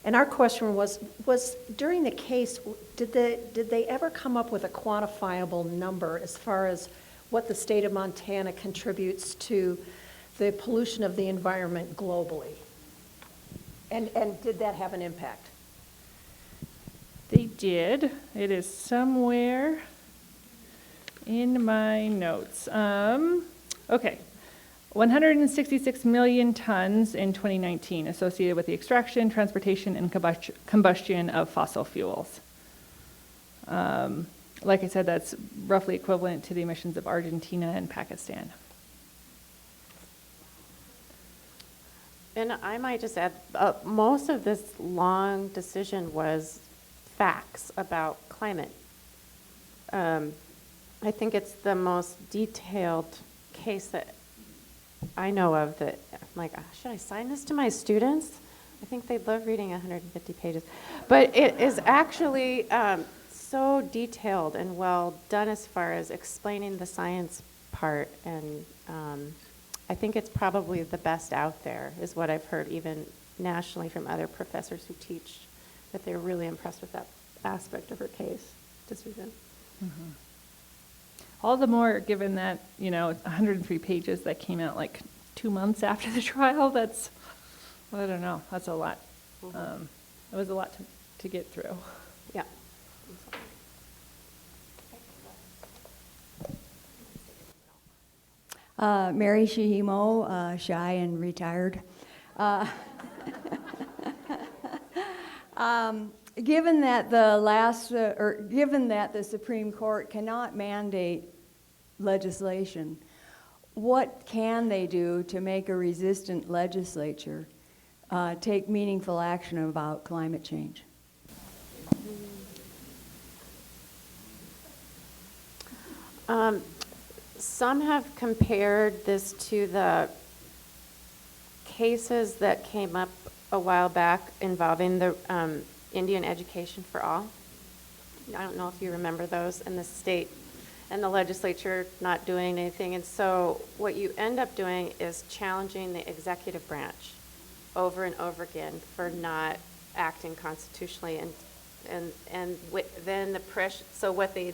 And our question was during the case, did they ever come up with a quantifiable number as far as what the state of Montana contributes to the pollution of the environment globally? And did that have an impact? They did. It is somewhere in my notes. Okay. 166 million tons in 2019 associated with the extraction, transportation, and combustion of fossil fuels. Like I said, that's roughly equivalent to the emissions of Argentina and Pakistan. And I might just add, most of this long decision was facts about climate. I think it's the most detailed case that I know of that I'm like, should I sign this to my students? I think they'd love reading 150 pages. But it is actually so detailed and well done as far as explaining the science part. And I think it's probably the best out there, is what I've heard even nationally from other professors who teach, that they're really impressed with that aspect of her case decision. Mm-hmm. All the more given that, you know, it's 103 pages that came out like 2 months after the trial. That's, I don't know, that's a lot. Mm-hmm. It was a lot to get through. Yeah. Mary Shihimo, shy and retired. Given that the Supreme Court cannot mandate legislation, what can they do to make a resistant legislature take meaningful action about climate change? Some have compared this to the cases that came up a while back involving the Indian Education for All. I don't know if you remember those, and the state and the legislature not doing anything. And so what you end up doing is challenging the executive branch over and over again for not acting constitutionally. And then the pressure, so what they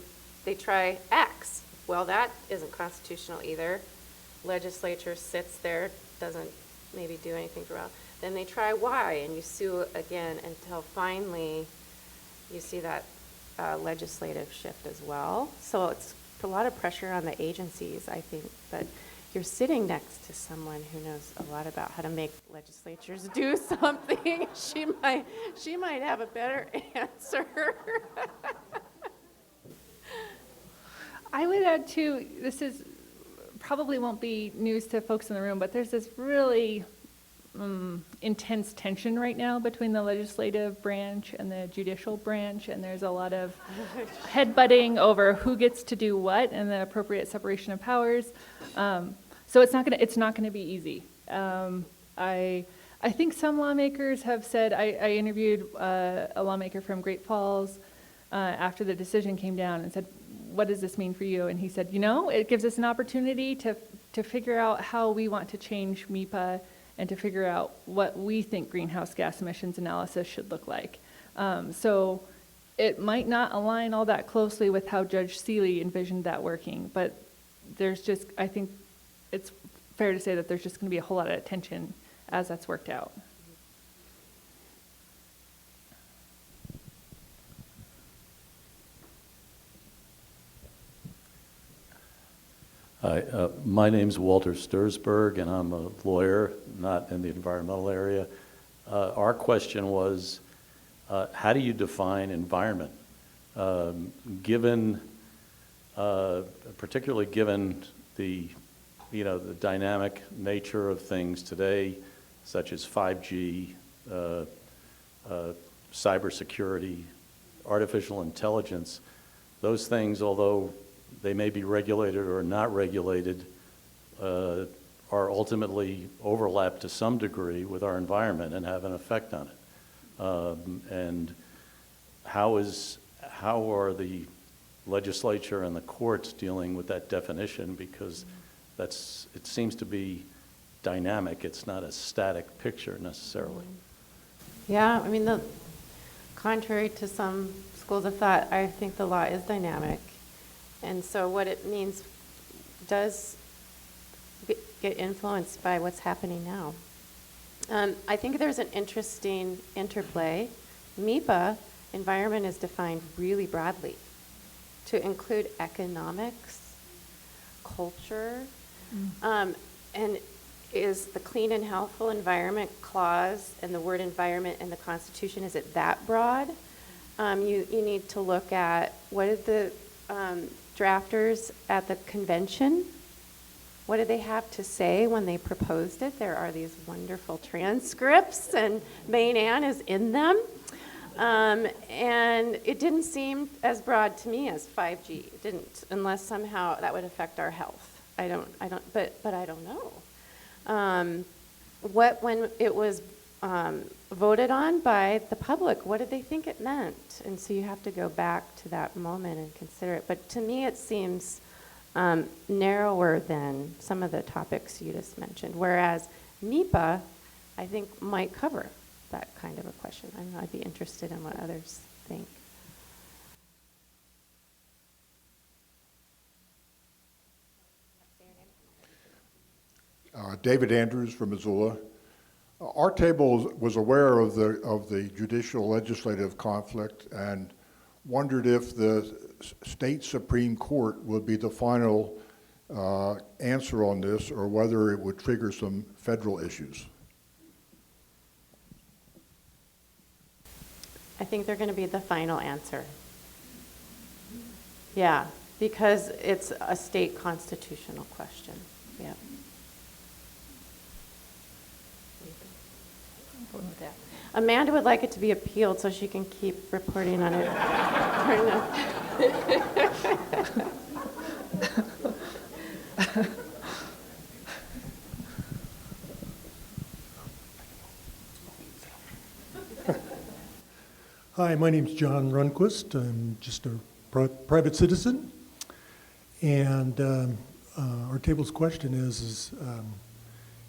try X. Well, that isn't constitutional either. Legislature sits there, doesn't maybe do anything for a while. Then they try Y, and you sue again until finally you see that legislative shift as well. So it's a lot of pressure on the agencies, I think, but you're sitting next to someone who knows a lot about how to make legislatures do something. She might have a better answer. I would add too, this is probably won't be news to folks in the room, but there's this really intense tension right now between the legislative branch and the judicial branch, and there's a lot of headbutting over who gets to do what and the appropriate separation of powers. So it's not gonna be easy. I think some lawmakers have said, I interviewed a lawmaker from Great Falls after the decision came down and said, what does this mean for you? And he said, you know, it gives us an opportunity to figure out how we want to change MEPA and to figure out what we think greenhouse gas emissions analysis should look like. So it might not align all that closely with how Judge Seeley envisioned that working, but I think it's fair to say that there's just going to be a whole lot of attention as that's worked out. Hi, my name's Walter Stursberg, and I'm a lawyer, not in the environmental area. Our question was, how do you define environment? Particularly given the dynamic nature of things today, such as 5G, cybersecurity, artificial intelligence, those things, although they may be regulated or not regulated, are ultimately overlapped to some degree with our environment and have an effect on it. And how are the legislature and the courts dealing with that definition? Because it seems to be dynamic. It's not a static picture necessarily. Yeah, I mean, contrary to some schools of thought, I think the law is dynamic. And so what it means does get influenced by what's happening now. I think there's an interesting interplay. MIPA, environment, is defined really broadly to include economics, culture, and is the clean and healthful environment clause and the word environment in the Constitution, is it that broad? You need to look at what did the drafters at the convention, what did they have to say when they proposed it? There are these wonderful transcripts, and Maine Ann is in them. And it didn't seem as broad to me as 5G. It didn't, unless somehow that would affect our health. But I don't know. When it was voted on by the public, what did they think it meant? And so you have to go back to that moment and consider it. But to me, it seems narrower than some of the topics you just mentioned, whereas MIPA, I think, might cover that kind of a question. I'd be interested in what others think. David Andrews from Missoula. Our table was aware of the judicial legislative conflict and wondered if the state Supreme Court would be the final answer on this, or whether it would trigger some federal issues. I think they're going to be the final answer. Yeah, because it's a state constitutional question. Yeah. Amanda would like it to be appealed so she can keep reporting on it. Hi, my name's John Runquist. I'm just a private citizen. And our table's question is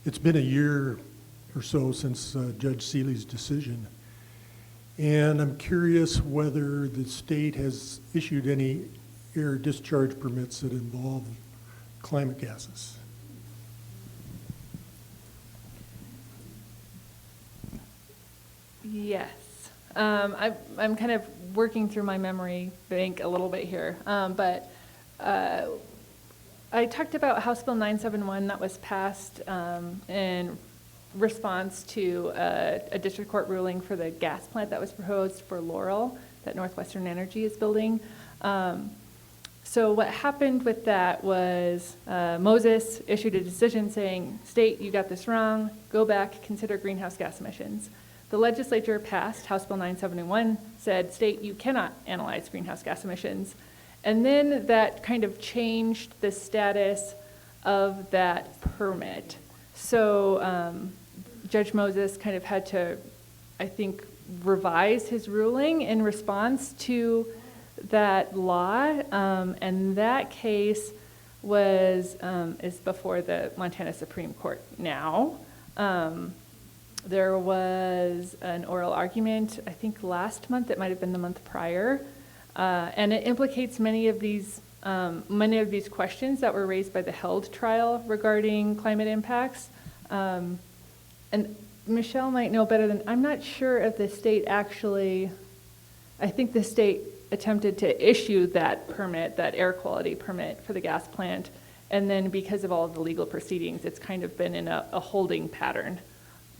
it's been a year or so since Judge Seeley's decision. And I'm curious whether the state has issued any air discharge permits that involve climate gases. Yes. I'm kind of working through my memory bank a little bit here, but I talked about House Bill 971 that was passed in response to a district court ruling for the gas plant that was proposed for Laurel that Northwestern Energy is building. So what happened with that was Moses issued a decision saying, state, you got this wrong, go back, consider greenhouse gas emissions. The legislature passed House Bill 971, said, state, you cannot analyze greenhouse gas emissions. And then that kind of changed the status of that permit. So Judge Moses kind of had to, I think, revise his ruling in response to that law. And that case is before the Montana Supreme Court now. There was an oral argument, I think last month, it might have been the month prior, and it implicates many of these questions that were raised by the held trial regarding climate impacts. And Michelle might know better than, I'm not sure if the state actually, I think the state attempted to issue that permit, that air quality permit for the gas plant, and then because of all of the legal proceedings, it's kind of been in a holding pattern.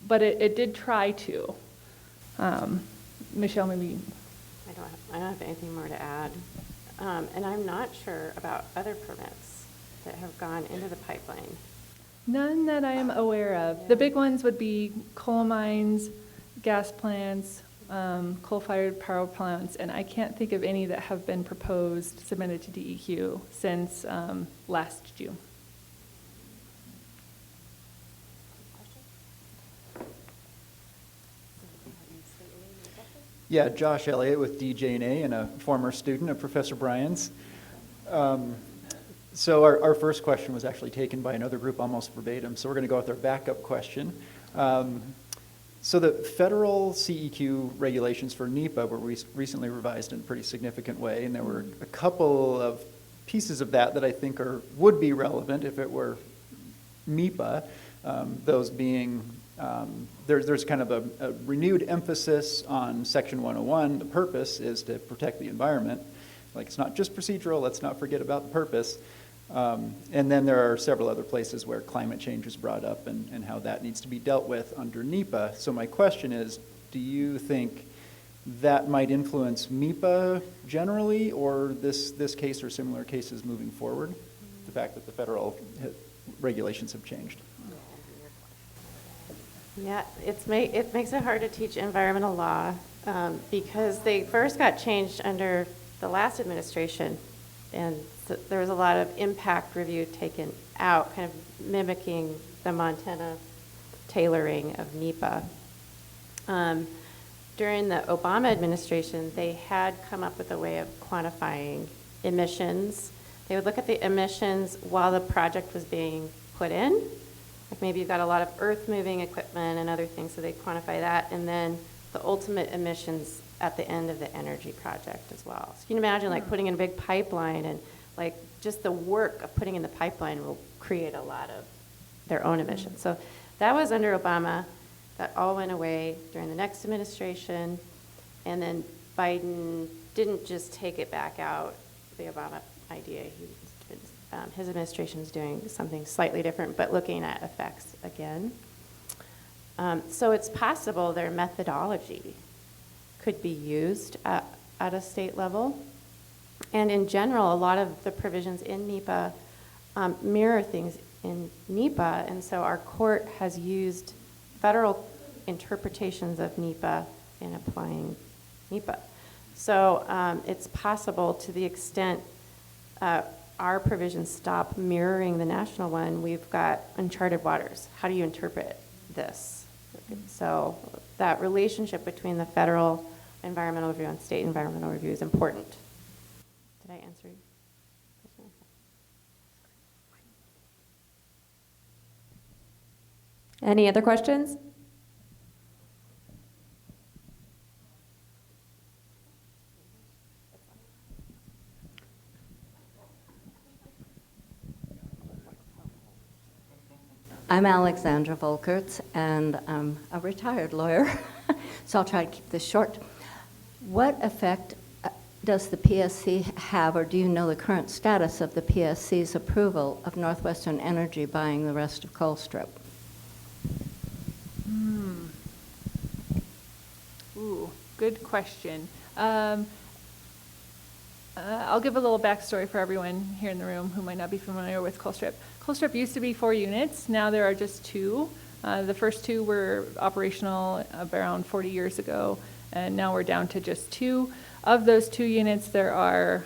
But it did try to. Michelle, maybe. I don't have anything more to add. And I'm not sure about other permits that have gone into the pipeline. None that I am aware of. The big ones would be coal mines, gas plants, coal-fired power plants, and I can't think of any that have been proposed, submitted to DEQ since last June. Yeah, Josh Elliott with DJ&A and a former student of Professor Bryan's. So our first question was actually taken by another group almost verbatim, so we're going to go with our backup question. So the federal CEQ regulations for NEPA were recently revised in a pretty significant way, and there were a couple of pieces of that I think would be relevant if it were NEPA. Those being, there's kind of a renewed emphasis on Section 101. The purpose is to protect the environment. Like, it's not just procedural, let's not forget about the purpose. And then there are several other places where climate change is brought up and how that needs to be dealt with under NEPA. So my question is, do you think that might influence NEPA generally, or this case or similar cases moving forward? The fact that the federal regulations have changed. Yeah, it makes it hard to teach environmental law because they first got changed under the last administration, and so there was a lot of impact review taken out, kind of mimicking the Montana tailoring of NEPA. During the Obama administration, they had come up with a way of quantifying emissions. They would look at the emissions while the project was being put in. Like maybe you've got a lot of earth-moving equipment and other things, so they quantify that, and then the ultimate emissions at the end of the energy project as well. So you can imagine like putting in a big pipeline, and like just the work of putting in the pipeline will create a lot of their own emissions. So that was under Obama. That all went away during the next administration, and then Biden didn't just take it back out, the Obama idea. His administration is doing something slightly different, but looking at effects again. So it's possible their methodology could be used at a state level. And in general, a lot of the provisions in NEPA mirror things in NEPA, and so our court has used federal interpretations of NEPA in applying NEPA. So it's possible, to the extent our provisions stop mirroring the national one, we've got uncharted waters. How do you interpret this? So that relationship between the federal environmental review and state environmental review is important. Did I answer your question? Any other questions? I'm Alexandra Volkerts, and I'm a retired lawyer, so I'll try to keep this short. What effect does the PSC have, or do you know the current status of the PSC's approval of Northwestern Energy buying the rest of Colstrip? Ooh, good question. I'll give a little backstory for everyone here in the room who might not be familiar with Colstrip. Colstrip used to be 4 units. Now there are just 2. The first 2 were operational around 40 years ago, and now we're down to just 2. Of those 2 units, there are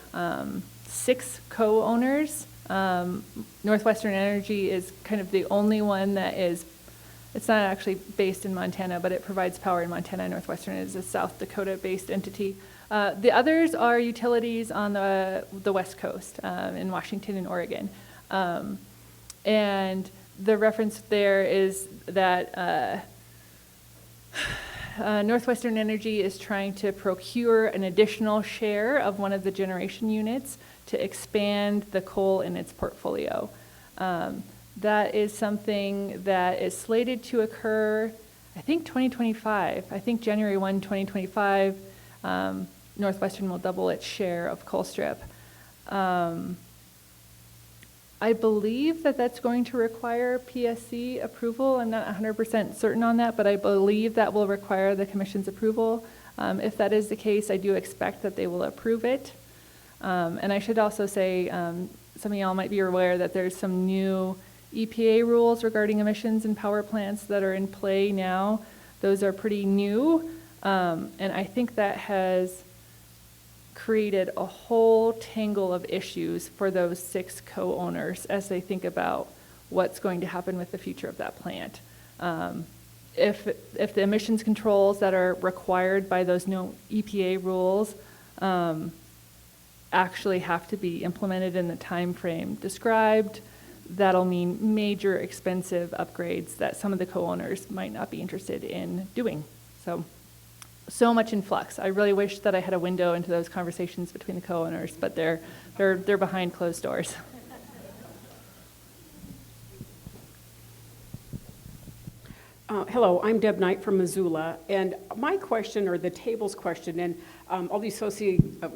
6 co-owners. Northwestern Energy is kind of the only one that is, it's not actually based in Montana, but it provides power in Montana. Northwestern is a South Dakota-based entity. The others are utilities on the West Coast, in Washington and Oregon. And the reference there is that Northwestern Energy is trying to procure an additional share of one of the generation units to expand the coal in its portfolio. That is something that is slated to occur, I think 2025. I think January 1, 2025, Northwestern will double its share of Colstrip. I believe that that's going to require PSC approval. I'm not 100% certain on that, but I believe that will require the Commission's approval. If that is the case, I do expect that they will approve it. And I should also say, some of y'all might be aware that there's some new EPA rules regarding emissions in power plants that are in play now. Those are pretty new, and I think that has created a whole tangle of issues for those 6 co-owners as they think about what's going to happen with the future of that plant. If the emissions controls that are required by those new EPA rules actually have to be implemented in the time frame described, that'll mean major expensive upgrades that some of the co-owners might not be interested in doing. So much in flux. I really wish that I had a window into those conversations between the co-owners, but they're behind closed doors. Hello, I'm Deb Knight from Missoula, and my question, or the table's question, and all these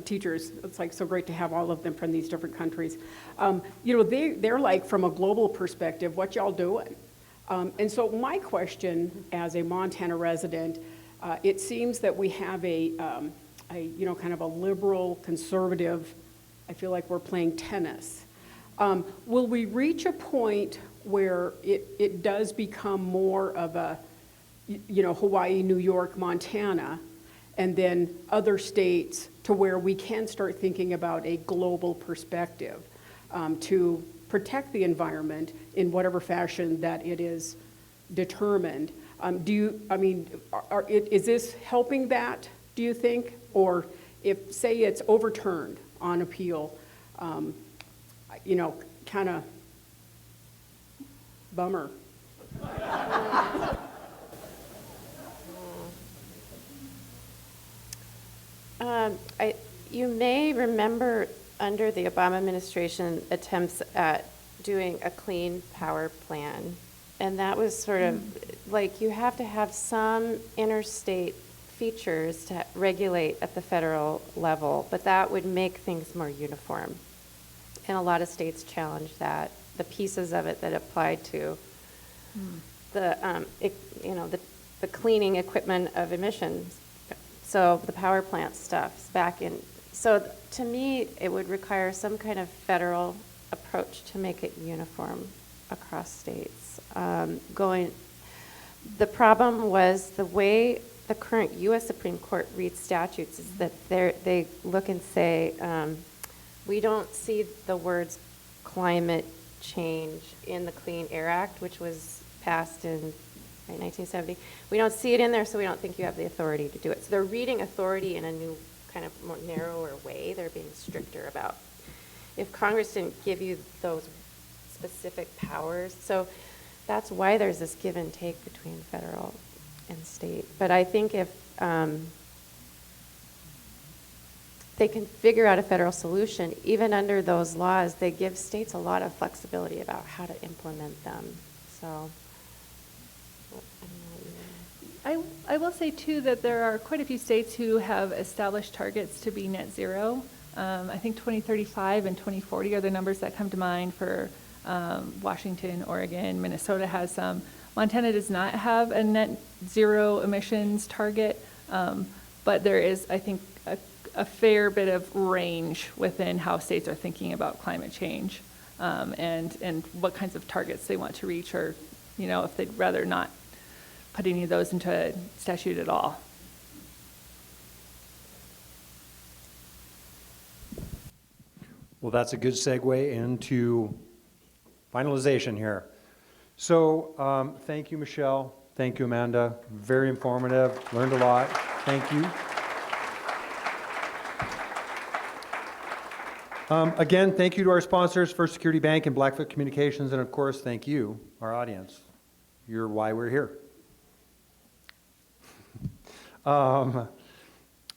teachers, it's like so great to have all of them from these different countries. They're like, from a global perspective, what y'all doing? And so my question, as a Montana resident, it seems that we have a kind of a liberal, conservative, I feel like we're playing tennis. Will we reach a point where it does become more of a, Hawaii, New York, Montana, and then other states, to where we can start thinking about a global perspective to protect the environment in whatever fashion that it is determined? Is this helping that, do you think? Or if, say, it's overturned on appeal, kind of bummer. You may remember under the Obama administration attempts at doing a clean power plan. And that was sort of like, you have to have some interstate features to regulate at the federal level, but that would make things more uniform. And a lot of states challenge that, the pieces of it that applied to the cleaning equipment of emissions. So the power plant stuff back in. So to me, it would require some kind of federal approach to make it uniform across states. The problem was the way the current U.S. Supreme Court reads statutes is that they look and say, we don't see the words climate change in the Clean Air Act, which was passed in 1970. We don't see it in there, so we don't think you have the authority to do it. So they're reading authority in a new, kind of more narrower way. They're being stricter about. If Congress didn't give you those specific powers, so that's why there's this give and take between federal and state. But I think if they can figure out a federal solution, even under those laws, they give states a lot of flexibility about how to implement them. So, I will say, too, that there are quite a few states who have established targets to be net zero. I think 2035 and 2040 are the numbers that come to mind for Washington, Oregon. Minnesota has some. Montana does not have a net zero emissions target, but there is, I think, a fair bit of range within how states are thinking about climate change and what kinds of targets they want to reach, or if they'd rather not put any of those into a statute at all. Well, that's a good segue into finalization here. So thank you, Michelle. Thank you, Amanda. Very informative. Learned a lot. Thank you. Again, thank you to our sponsors, First Security Bank and Blackfoot Communications, and of course, thank you, our audience. You're why we're here.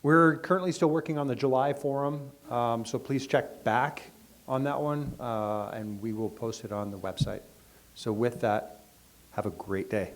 We're currently still working on the July forum, so please check back on that one, and we will post it on the website. So with that, have a great day.